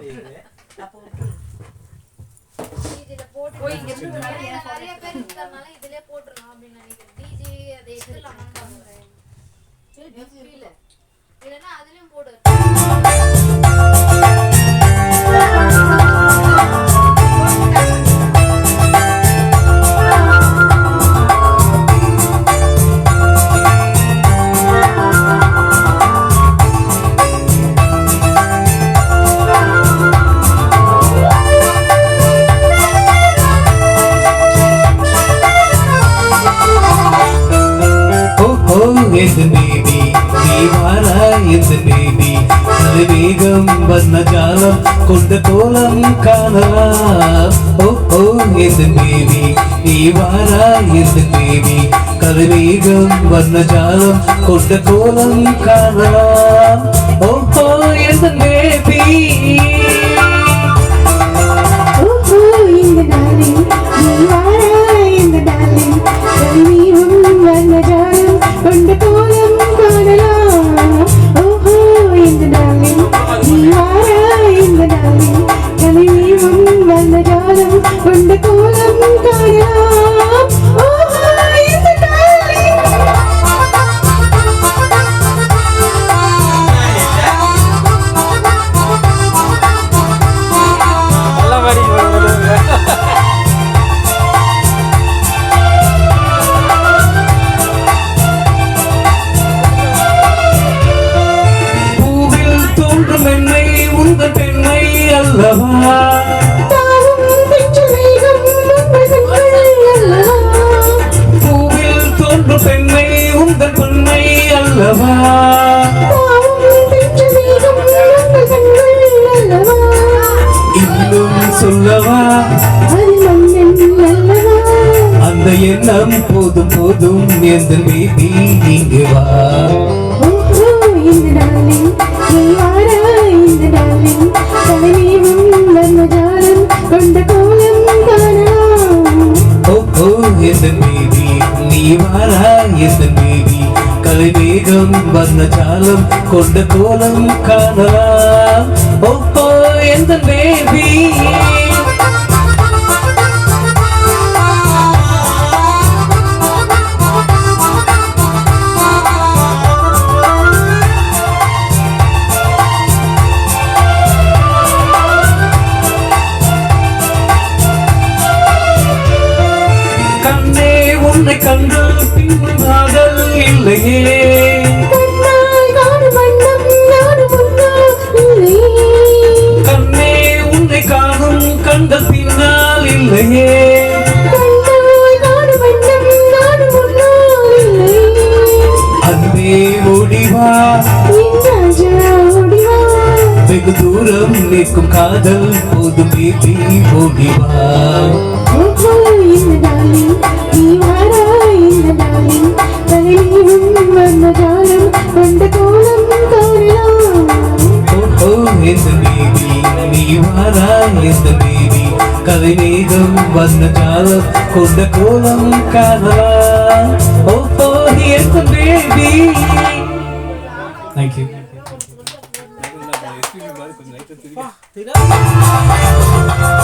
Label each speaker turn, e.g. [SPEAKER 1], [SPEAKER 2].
[SPEAKER 1] நிறைய பேர் இருக்கிறதுனால இதுலயே போட்டுருலாம் அப்படின்னு நினைக்கிறேன். டிஜி அதை எடுத்துலாமான்னு பாக்குறேன். இல்லைன்னா அதுலயும் போடு.
[SPEAKER 2] வேகம் வந்த ஜாலம் கொண்ட கோலம் காணலாம். ஓ ஓ எந்த தேவி நீ வாரா எந்த தேவி கருவேகம் வந்த ஜாலம் கொண்ட கோலம் காணலாம். ஓ ஓ எந்த தேவி பூவில் தோன்றும் பெண்ணை உங்கள் பெண்ணை அல்லவா இன்னும் சொல்லவா அந்த எண்ணம் போதும் போதும் எந்த பேபி இங்கு வா. கலைவேகம் வந்த ஜாலம் கொண்ட கோலம் காணலாம். ஓ ஓ எந்த பேபி கண்டு பின்னாதல் இல்லையே கண்ணே உன்னை காணும் கண்ட பின்னால் இல்லையே அன்பே ஓடிவா வெகு தூரம் நிற்கும் காதல் போதும் பேபி ஓடிவா. கலைவேகம் வந்த ஜாலம் கொண்ட கோலம் காணலாம். ஓ ஓ எந்த பேபி. Thank you.